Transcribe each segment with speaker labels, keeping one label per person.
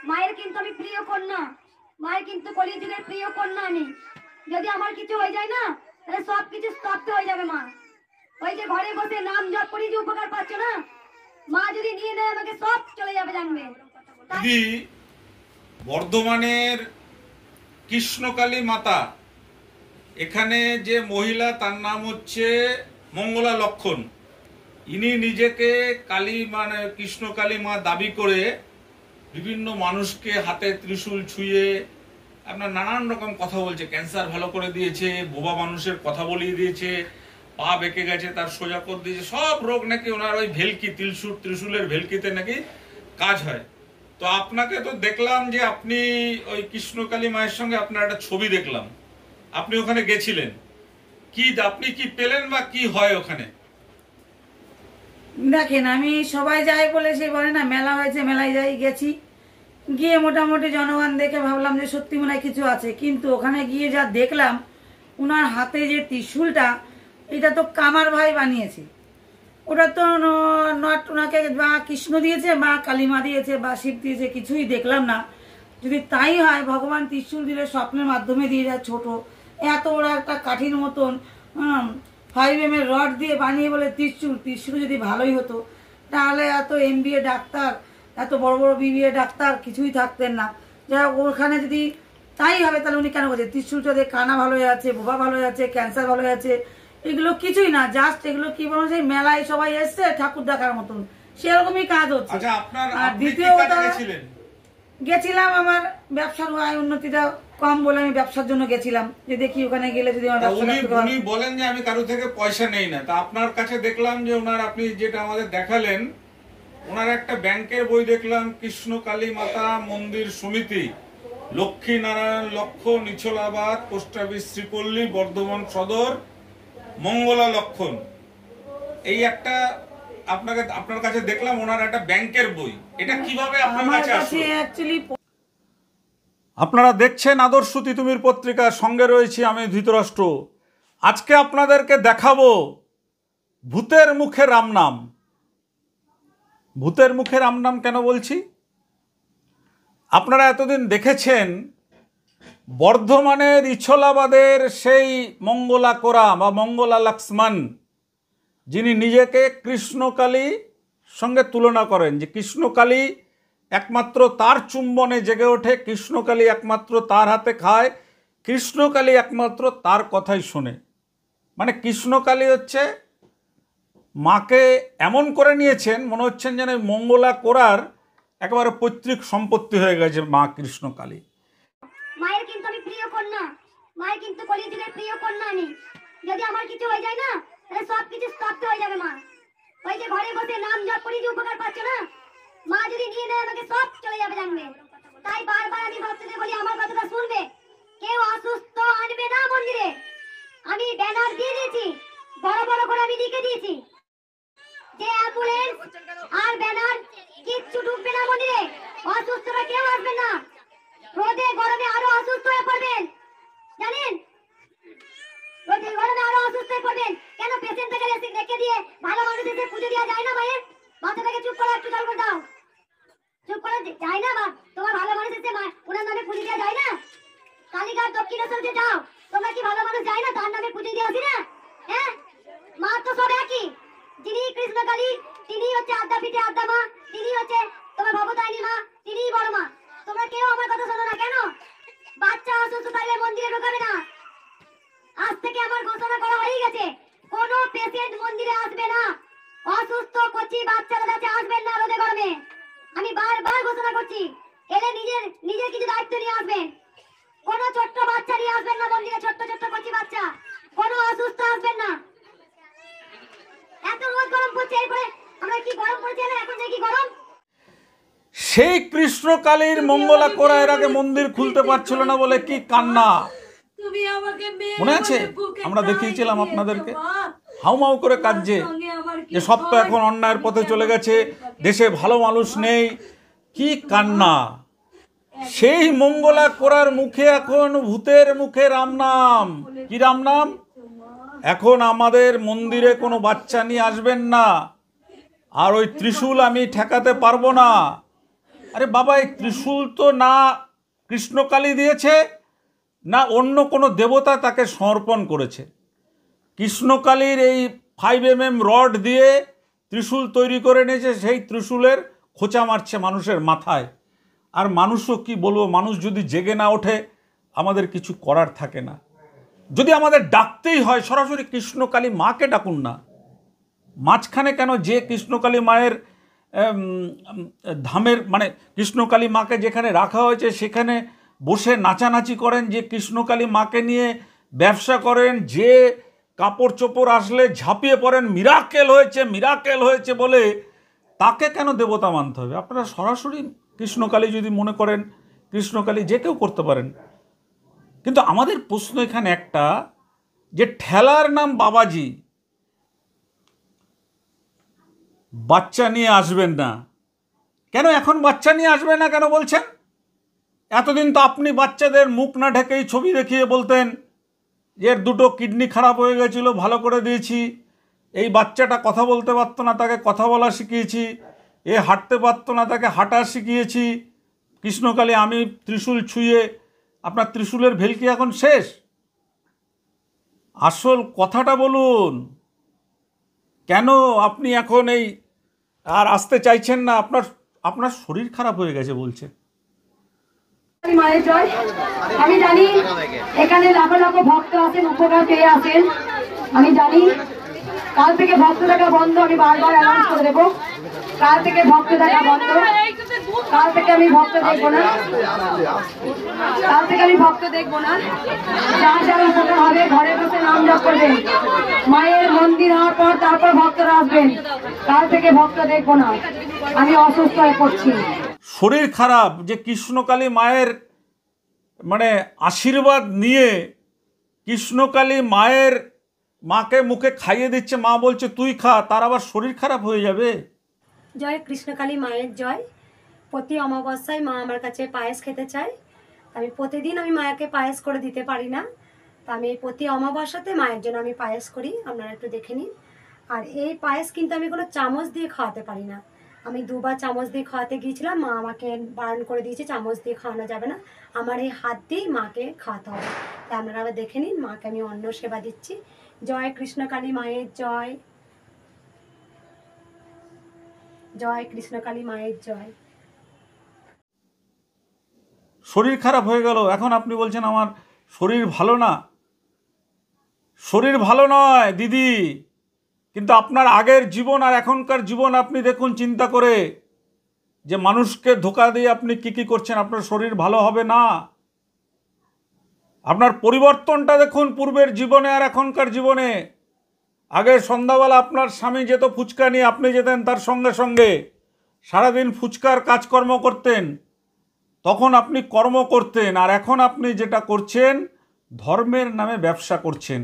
Speaker 1: মায়ের কিন্তু আমি প্রিয় কন্যা, মায়ের কিন্তু কলিযুগের প্রিয় কন্যা আমি। যদি আমার কিছু হয়ে যায় না, তাহলে সব কিছু স্তব্ধ হয়ে যাবে মা। ওই যে ঘরে বসে নাম জপ করি যে উপকার পাচ্ছ না, মা যদি নিয়ে নেয় আমাকে সব চলে যাবে জানবে।
Speaker 2: দিদি, বর্ধমানের কৃষ্ণকালী মাতা, এখানে যে মহিলা তার নাম হচ্ছে মঙ্গলা লক্ষণ। ইনি নিজেকে কালী মানে কৃষ্ণকালী মা দাবি করে বিভিন্ন মানুষকে হাতে ত্রিশূল ছুঁয়ে আপনার নানান রকম কথা বলছে। ক্যান্সার ভালো করে দিয়েছে, বোবা মানুষের কথা বলিয়ে দিয়েছে, পা বেঁকে গেছে তার সোজা করে দিয়েছে, সব রোগ নাকি ওনার ওই ভেলকি ত্রিশূলের ভেলকিতে নাকি কাজ হয়। তো আপনাকে তো দেখলাম যে আপনি ওই কৃষ্ণকালী মায়ের সঙ্গে আপনার একটা ছবি দেখলাম, আপনি ওখানে গেছিলেন, কি আপনি কি পেলেন বা কি হয় ওখানে?
Speaker 3: দেখেন, আমি সবাই যাই বলে সে বলে না, মেলা হয়েছে মেলায় যাই, গেছি, গিয়ে মোটামুটি জনগণ দেখে ভাবলাম যে সত্যি মনে হয় কিছু আছে। কিন্তু ওখানে গিয়ে যা দেখলাম, ওনার হাতে যে ত্রিশূলটা, এটা তো কামার ভাই বানিয়েছে। ওটা তো নট ওনাকে বা কৃষ্ণ দিয়েছে বা কালীমা দিয়েছে বা শিব দিয়েছে, কিছুই দেখলাম না। যদি তাই হয়, ভগবান ত্রিশূল দিলে স্বপ্নের মাধ্যমে দিয়ে যায়, ছোট এত বড় একটা কাঠির মতন 5 mm রড দিয়ে বানিয়ে বলে ত্রিশূল যদি ভালোই হতো, তাহলে এত MBA ডাক্তার, এত বড় বড় BBA ডাক্তার কিছুই থাকতেন না। যাই হোক, ওখানে যদি তাই হবে, তাহলে উনি কেন করছে? ত্রিশূলটা দিয়ে কানা ভালো হয়ে আছে, বোবা ভালো হয়ে আছে, ক্যান্সার ভালো হয়ে আছে, এগুলো কিছুই না। জাস্ট এগুলো কি বলবো, সেই মেলায় সবাই এসছে ঠাকুর দেখার মতন, সেরকমই কাজ হচ্ছে। আর দ্বিতীয়ত গেছিলাম আমার ব্যবসার আয় উন্নতিটা কম বলে আমি ব্যবসার জন্য গেছিলাম, যে দেখি ওখানে গেলে যদি আমার ব্যবসা।
Speaker 2: উনি বলেন যে আমি কারো থেকে পয়সা নেই না। তা আপনার কাছে দেখলাম যে ওনার, আপনি যেটা আমাদের দেখালেন, ওনার একটা ব্যাংকের বই দেখলাম, কৃষ্ণকালী মাতা মন্দির সমিতি, লক্ষ্মীনারায়ণ লক্ষ, নিছলাবাদ, পোস্ট অফিস, শ্রীপল্লী, বর্ধমান সদর, মঙ্গলা লক্ষণ। এই একটা আপনার কাছে দেখলাম ওনার একটা ব্যাংকের বই। এটা কিভাবে আপনার কাছে আসলো? আপনারা দেখছেন আদর্শ তিতুমির পত্রিকার সঙ্গে রয়েছি আমি ধৃতরাষ্ট্র। আজকে আপনাদেরকে দেখাবো ভূতের মুখে রাম নাম। ভূতের মুখে রাম নাম কেন বলছি? আপনারা এতদিন দেখেছেন বর্ধমানের ইছলাবাদের সেই মঙ্গলা কোরা বা মঙ্গলা লক্ষ্মণ, যিনি নিজেকে কৃষ্ণকালী সঙ্গে তুলনা করেন, যে কৃষ্ণকালী একমাত্র তার চুম্বনে জেগে ওঠে, কৃষ্ণকালী একমাত্র তার হাতে খায়, কৃষ্ণকালী একমাত্র তার কথাই শোনে। মানে কৃষ্ণকালী হচ্ছে মাকে এমন করে নিয়েছেন, মনে হচ্ছেন যেন মঙ্গলা কোরার একেবারে পৈতৃক সম্পত্তি হয়ে গেছে মা কৃষ্ণকালী।
Speaker 1: মায়ের কিন্তু আমি প্রিয় কন্যা, মায়ের কিন্তু কলিযুগের প্রিয় কন্যা আমি। যদি আমার কিছু হয়ে যায় না, তাহলে সব কিছু স্তব্ধ হয়ে যাবে মা। ওই যে ঘরে বসে নাম জপ করি যে উপকার পাচ্ছ না, মা যদি নিয়ে নেয় আমাকে সব চলে যাবে জানবে। তাই বারবার আমি ভক্তদের বলি আমার কথাটা শুনবে। কেউ অসুস্থ আনবে না মন্দিরে। আমি ব্যানার দিয়ে দিয়েছি, বড় বড় করে আমি লিখে দিয়েছি যে অ্যাম্বুলেন্স আর ব্যানার কিচ্ছু ঢুকবে না মন্দিরে। অসুস্থরা কেউ আসবে না। রোদে গরমে আরো অসুস্থ হয়ে পড়বেন, জানেন? রোদে গরমে আরো অসুস্থ হয়ে পড়বেন। কেন পেশেন্টটাকে রেখে দিয়ে ভালো মানুষ এসে পুজো দেওয়া যায় না? মায়ের বাচ্চাটাকে চুপ করো, একটু জল করে দাও। চুপ করে যায় না? বা তোমার ভালো মানুষ এসে ওনার নামে পুজো দেওয়া যায় না? কালীঘাট দক্ষিণেশ্বর যে যাও, তোমরা কি ভালো মানুষ যায় না? তার নামে পুজো দিয়ে আসি না? হ্যাঁ, মা তো সব একই। যিনি কৃষ্ণকালী, তিনি হচ্ছে আদ্যা পিঠে আদ্যা মা, তিনি হচ্ছে তোমার ভবতারিণী মা, তিনিই বড় মা। তোমরা কেউ আমার কথা শোনো না কেন? বাচ্চা অসুস্থ থাকলে মন্দিরে ঢোকাবে না। আজ থেকে আমার ঘোষণা করা হয়ে গেছে, কোন পেশেন্ট মন্দিরে আসবে না। অসুস্থ কচি বাচ্চাদের কাছে আসবেন না রোদে গরমে। আমি বারবার ঘোষণা করছি, এলে নিজের কিছু দায়িত্ব নিয়ে আসবেন। কোন ছোট্ট বাচ্চা নিয়ে আসবেন না মন্দিরে, ছোট্ট ছোট্ট কচি বাচ্চা। কোন অসুস্থ আসবেন না। এত রোদ গরম পড়ছে, এরপরে আমরা কি গরম পড়ছে না এখন নাকি গরম?
Speaker 2: সেই কৃষ্ণকালীর মঙ্গলা কোরা এর আগে মন্দির খুলতে পারছিল না বলে কি কান্না, মনে আছে? আমরা দেখিয়েছিলাম আপনাদেরকে, হাউমাউ করে কাঁদছে যে সব তো এখন অন্যায়ের পথে চলে গেছে, দেশে ভালো মানুষ নেই, কি কান্না। সেই মঙ্গলা কোরার মুখে এখন ভূতের মুখে রাম নাম। কি রাম নাম? এখন আমাদের মন্দিরে কোনো বাচ্চা নিয়ে আসবেন না, আর ওই ত্রিশূল আমি ঠেকাতে পারবো না। আরে বাবা, এই ত্রিশূল তো না কৃষ্ণকালী দিয়েছে, না অন্য কোনো দেবতা তাকে সমর্পণ করেছে। কৃষ্ণকালীর এই 5mm রড দিয়ে ত্রিশূল তৈরি করে নিয়েছে, সেই ত্রিশূলের খোঁচা মারছে মানুষের মাথায়। আর মানুষও কি বলবো, মানুষ যদি জেগে না ওঠে আমাদের কিছু করার থাকে না। যদি আমাদের ডাকতেই হয় সরাসরি কৃষ্ণকালী মাকে ডাকুন না। মাঝখানে কেন যে কৃষ্ণকালী মায়ের ধামের মানে কৃষ্ণকালী মাকে যেখানে রাখা হয়েছে সেখানে বসে নাচানাচি করেন, যে কৃষ্ণকালী মাকে নিয়ে ব্যবসা করেন, যে কাপড় চোপড় আসলে ঝাঁপিয়ে পড়েন মিরাকেল হয়েছে বলে, তাকে কেন দেবতা মানতে হবে? আপনারা সরাসরি কৃষ্ণকালী যদি মনে করেন, কৃষ্ণকালী যে কেউ করতে পারেন। কিন্তু আমাদের প্রশ্ন এখানে একটা, যে ঠেলার নাম বাবাজি, বাচ্চা নিয়ে আসবেন না কেন? এখন বাচ্চা নিয়ে আসবেন না কেন বলছেন? এতদিন তো আপনি বাচ্চাদের মুখ না ঢেকেই ছবি দেখিয়ে বলতেন যে এর 2টো কিডনি খারাপ হয়ে গেছিলো, ভালো করে দিয়েছি। এই বাচ্চাটা কথা বলতে পারতো না, তাকে কথা বলা শিখিয়েছি। এ হাঁটতে পারতো না, তাকে হাঁটা শিখিয়েছি। কৃষ্ণকালী আমি ত্রিশূল ছুঁয়ে, আপনার ত্রিশূলের ভেলকি এখন শেষ। আসল কথাটা বলুন, কেন আপনি এখন এই আর আসতে চাইছেন না? আপনার শরীর খারাপ হয়ে গেছে বলছেন।
Speaker 4: মায়ের জয়। আমি জানি এখানে লাখো লাখো ভক্ত আছেন, উপকার পেয়ে আছেন। আমি জানি কাল থেকে ভক্ত দেখা বন্ধ। আমি বারবার অ্যানাউন্স করে দেবো, কাল থেকে ভক্ত দেখা বন্ধ। কাল থেকে আমি ভক্ত দেখবো না, যার যার উপকার হবে ঘরে বসে নাম জপ করবেন। মায়ের মন্দির হওয়ার পর তারপর ভক্তরা আসবেন। কাল থেকে ভক্ত দেখবো না, আমি অসুস্থ হয়ে পড়ছি।
Speaker 2: শরীর খারাপ, যে কৃষ্ণকালী মায়ের মানে আশীর্বাদ নিয়ে কৃষ্ণকালী মাকে মুখে খাইয়ে দিচ্ছে, মা বলছে তুই খা, তার আবার শরীর খারাপ হয়ে যাবে।
Speaker 5: জয় কৃষ্ণকালী মায়ের জয়। প্রতি অমাবস্যায় মা আমার কাছে পায়েস খেতে চায়। আমি প্রতিদিন আমি মায়াকে পায়েস করে দিতে পারি না, তো আমি প্রতি অমাবস্যাতে মায়ের জন্য আমি পায়েস করি, আপনারা একটু দেখে নিন। আর এই পায়েস কিন্তু আমি কোনো চামচ দিয়ে খাওয়াতে পারি না। আমি 2বার চামচ দিয়ে খাওয়াতে গিয়েছিলাম, মা আমাকে বারণ করে দিয়েছে চামচ দিয়ে খাওয়ানো যাবে না, আমার এই হাত দিয়েই মাকে খাওয়াতে হবে। তাই আপনারা আবার দেখে নিন, মাকে আমি অন্ন সেবা দিচ্ছি। জয় কৃষ্ণকালী মায়ের জয়, জয় কৃষ্ণকালী মায়ের জয়।
Speaker 2: শরীর খারাপ হয়ে গেল, এখন আপনি বলছেন আমার শরীর ভালো না। শরীর ভালো নয় দিদি, কিন্তু আপনার আগের জীবন আর এখনকার জীবন আপনি দেখুন চিন্তা করে, যে মানুষকে ধোঁকা দিয়ে আপনি কি করছেন। আপনার শরীর ভালো হবে না। আপনার পরিবর্তনটা দেখুন পূর্বের জীবনে আর এখনকার জীবনে। আগে সন্ধ্যাবেলা আপনার স্বামী যেত ফুচকা নিয়ে, আপনি যেতেন তার সঙ্গে সঙ্গে, সারাদিন ফুচকার কাজকর্ম করতেন, তখন আপনি কর্ম করতেন। আর এখন আপনি যেটা করছেন, ধর্মের নামে ব্যবসা করছেন,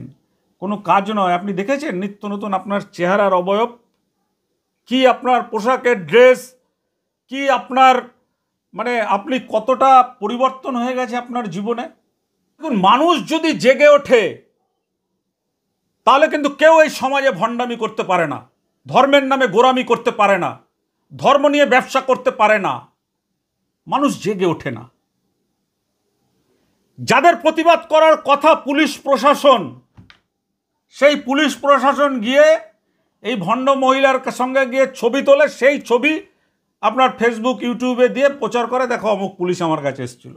Speaker 2: কোনো কাজ নয়। আপনি দেখেছেন নিত্য নতুন আপনার চেহারার অবয়ব কি, আপনার পোশাকের ড্রেস কি, আপনার মানে আপনি কতটা পরিবর্তন হয়ে গেছে আপনার জীবনে। দেখুন, মানুষ যদি জেগে ওঠে তাহলে কিন্তু কেউ এই সমাজে ভণ্ডামি করতে পারে না, ধর্মের নামে গোরামি করতে পারে না, ধর্ম নিয়ে ব্যবসা করতে পারে না। মানুষ জেগে ওঠে না। যাদের প্রতিবাদ করার কথা পুলিশ প্রশাসন, সেই পুলিশ প্রশাসন গিয়ে এই ভণ্ড মহিলার সঙ্গে গিয়ে ছবি তোলে, সেই ছবি আপনার ফেসবুক ইউটিউবে দিয়ে প্রচার করে, দেখো অমুক পুলিশ আমার কাছে এসেছিল।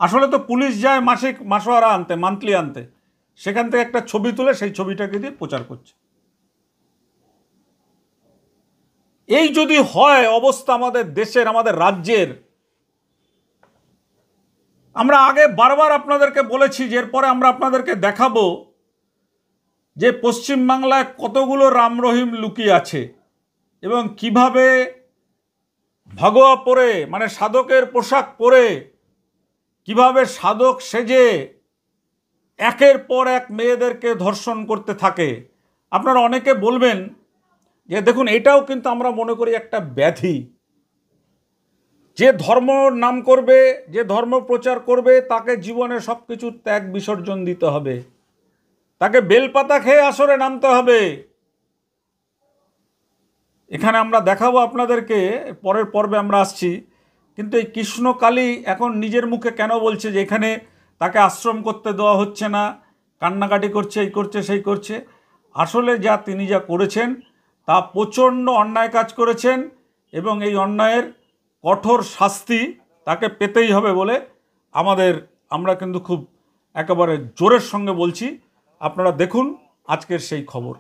Speaker 2: আসলে তো পুলিশ যায় মাসিক মাসোয়ারা আনতে, মান্থলি আনতে, সেখান থেকে একটা ছবি তুলে সেই ছবিটাকে দিয়ে প্রচার করছে। এই যদি হয় অবস্থা আমাদের দেশের, আমাদের রাজ্যের, আমরা আগে বারবার আপনাদেরকে বলেছি যে এরপরে আমরা আপনাদেরকে দেখাবো যে পশ্চিমবাংলায় কতগুলো রাম রহিম লুকিয়ে আছে এবং কিভাবে ভগোয়া পরে মানে সাধকের পোশাক পরে কিভাবে সাধক সেজে একের পর এক মেয়েদেরকে ধর্ষণ করতে থাকে। আপনারা অনেকে বলবেন যে দেখুন এটাও কিন্তু আমরা মনে করি একটা ব্যাধি। যে ধর্ম নাম করবে, যে ধর্ম প্রচার করবে, তাকে জীবনে সব কিছু ত্যাগ বিসর্জন দিতে হবে, তাকে বেলপাতা খেয়ে আসরে নামতে হবে। এখানে আমরা দেখাবো আপনাদেরকে, পরের পর্বে আমরা আসছি। কিন্তু এই কৃষ্ণকালী এখন নিজের মুখে কেন বলছে যে এখানে তাকে আশ্রম করতে দেওয়া হচ্ছে না, কান্নাকাটি করছে, এই করছে সেই করছে? আসলে তিনি যা করেছেন তা প্রচণ্ড অন্যায় কাজ করেছেন, এবং এই অন্যায়ের কঠোর শাস্তি তাকে পেতেই হবে বলে আমরা কিন্তু খুব একেবারে জোরের সঙ্গে বলছি। আপনারা দেখুন আজকের সেই খবর।